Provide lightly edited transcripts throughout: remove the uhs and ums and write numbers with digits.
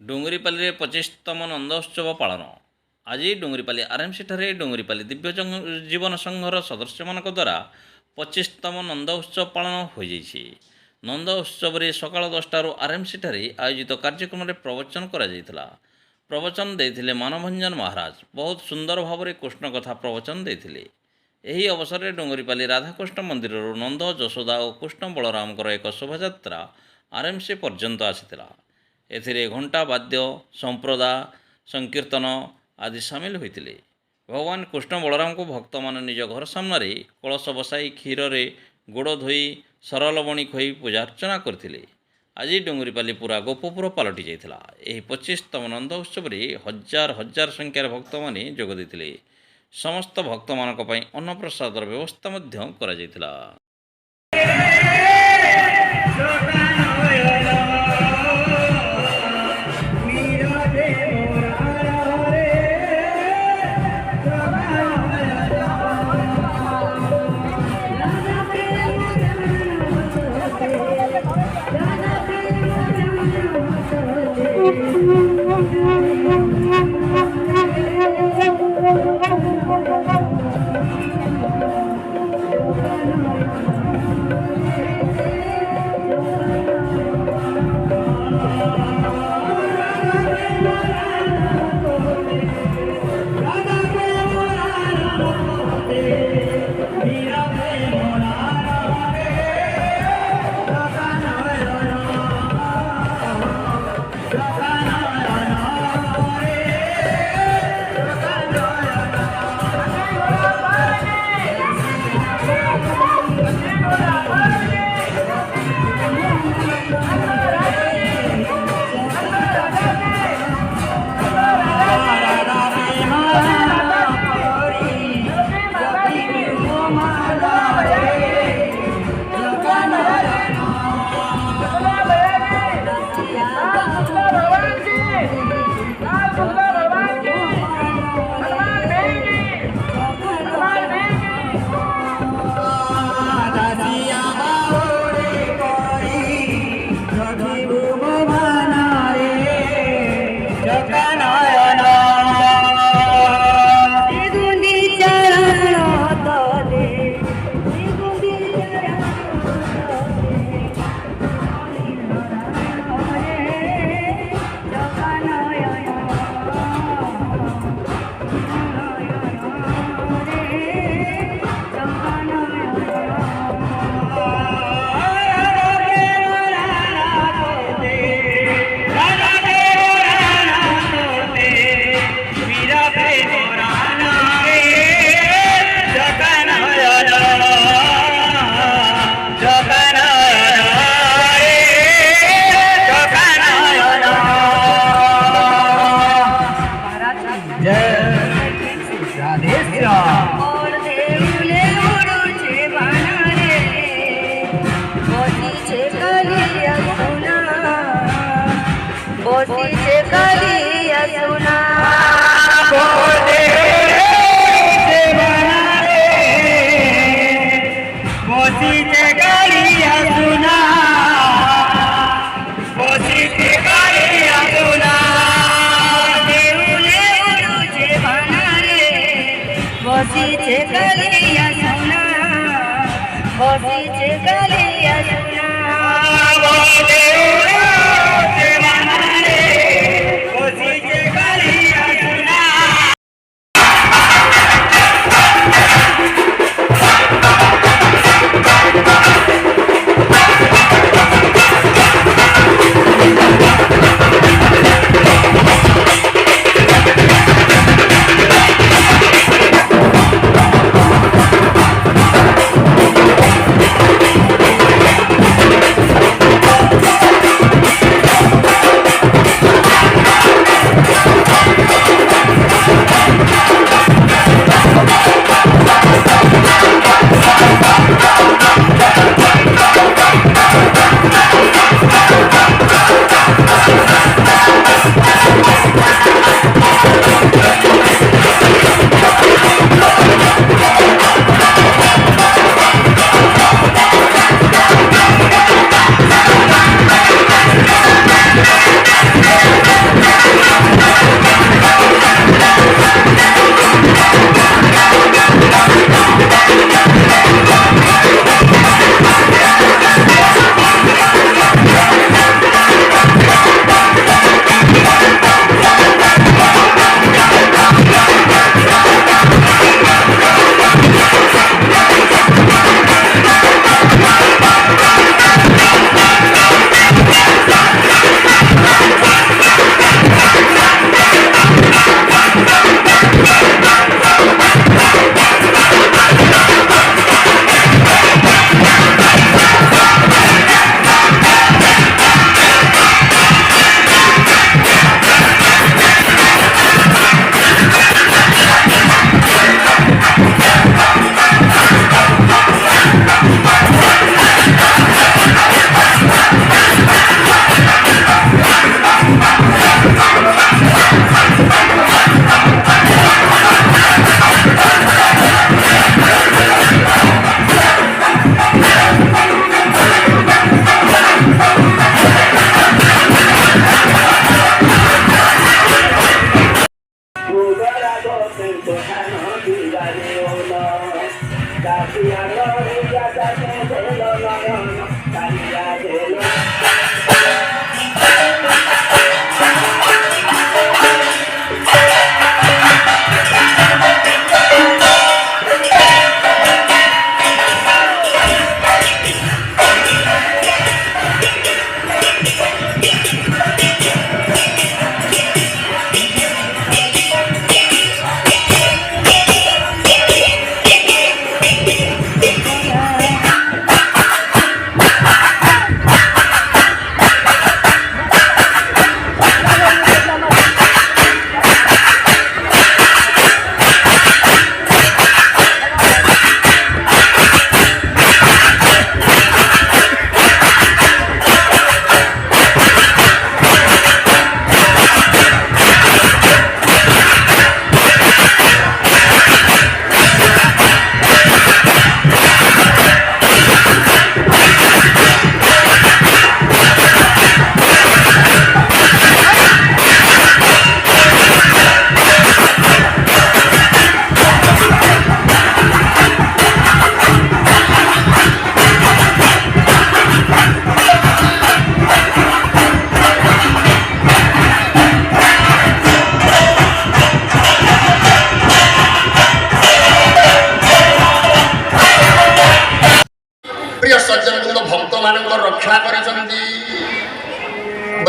ଡୁଙ୍ଗୁରିପାଲିରେ 25ତମ ନନ୍ଦ ଉତ୍ସବ ପାଳନ। ଆଜି ଡୁଙ୍ଗୁରିପାଲି ଆର୍ଏମ୍ସିଠାରେ ଡୁଙ୍ଗୁରିପାଲି ଦିବ୍ୟ ଜୀବନ ସଂଘର ସଦସ୍ୟମାନଙ୍କ ଦ୍ୱାରା 25ତମ ନନ୍ଦ ଉତ୍ସବ ପାଳନ ହୋଇଯାଇଛି। ନନ୍ଦ ଉତ୍ସବରେ ସକାଳ 10ଟାରୁ ଆର୍ଏମ୍ସିଠାରେ ଆୟୋଜିତ କାର୍ଯ୍ୟକ୍ରମରେ ପ୍ରବଚନ କରାଯାଇଥିଲା। ପ୍ରବଚନ ଦେଇଥିଲେ ମାନଭଞ୍ଜନ ମହାରାଜ। ବହୁତ ସୁନ୍ଦର ଭାବରେ କୃଷ୍ଣ କଥା ପ୍ରବଚନ ଦେଇଥିଲେ। ଏହି ଅବସରରେ ଡୁଙ୍ଗୁରିପାଲି ରାଧାକୃଷ୍ଣ ମନ୍ଦିରରୁ ନନ୍ଦ, ଯଶୋଦା ଓ କୃଷ୍ଣ ବଳରାମଙ୍କର ଏକ ଶୋଭାଯାତ୍ରା ଆର୍ଏମ୍ସି ପର୍ଯ୍ୟନ୍ତ ଆସିଥିଲା। ଏଥିରେ ଘଣ୍ଟା, ବାଦ୍ୟ, ସମ୍ପ୍ରଦାୟ, ସଂକୀର୍ତ୍ତନ ଆଦି ସାମିଲ ହୋଇଥିଲେ। ଭଗବାନ କୃଷ୍ଣ ବଳରାମଙ୍କୁ ଭକ୍ତମାନେ ନିଜ ଘର ସାମ୍ନାରେ କଳସ ବସାଇ କ୍ଷୀରରେ ଗୋଡ଼ ଧୋଇ ସରଲବଣୀ ଖୋଇ ପୂଜା ଅର୍ଚ୍ଚନା କରିଥିଲେ। ଆଜି ଡୁଙ୍ଗୁରିପାଲି ପୁରା ଗୋପପୁର ପାଲଟି ଯାଇଥିଲା। ଏହି 25ତମ ନନ୍ଦ ଉତ୍ସବରେ ହଜାର ହଜାର ସଂଖ୍ୟାରେ ଭକ୍ତମାନେ ଯୋଗ ଦେଇଥିଲେ। ସମସ୍ତ ଭକ୍ତମାନଙ୍କ ପାଇଁ ଅନ୍ନପ୍ରସାଦର ବ୍ୟବସ୍ଥା ମଧ୍ୟ କରାଯାଇଥିଲା।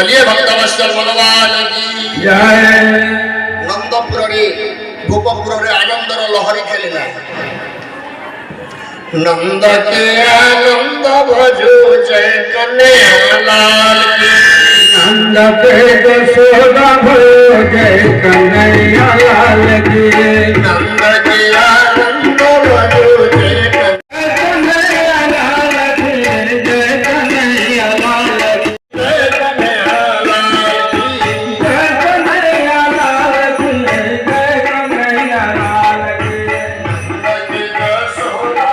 बोलिए भक्तवत्सल भगवान की जय नंदपुर रे गोपपुर रे आनंदर लहरी खेलिला नंद के आनंद भजो जय कन्हैया लाल की नंद पे यशोदा भयो जय कन्हैया लाल की नंद के आनंद भजो जय कन्हैया लाल की जय कन्हैया लाल की जय कन्हैया लाल की जय कन्हैया लाल की जय कन्हैया लाल की नंद के यशोदा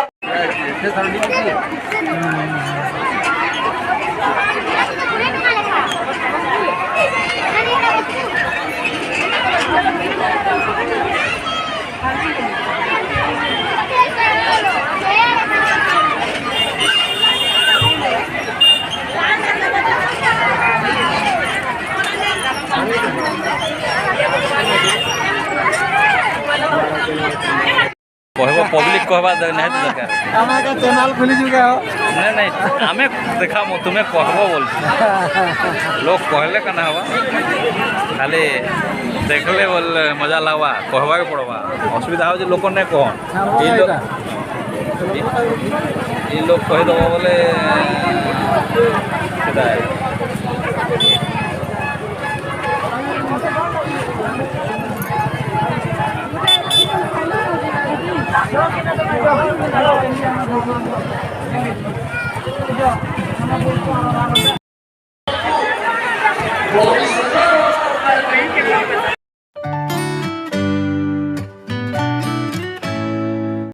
कहब पब्लिक कहवा नहीं तो दरकार আমাকে চ্যানেল খুলি যুগে नहीं नहीं आमे देखा तुम्हें कहब बोल लोग कहले का ना हवा खाली देखले बोल मजा लगवा कहवा के पड़वा असुविधा हो लोक ने कह ये लोग कहीदेव बोले Boris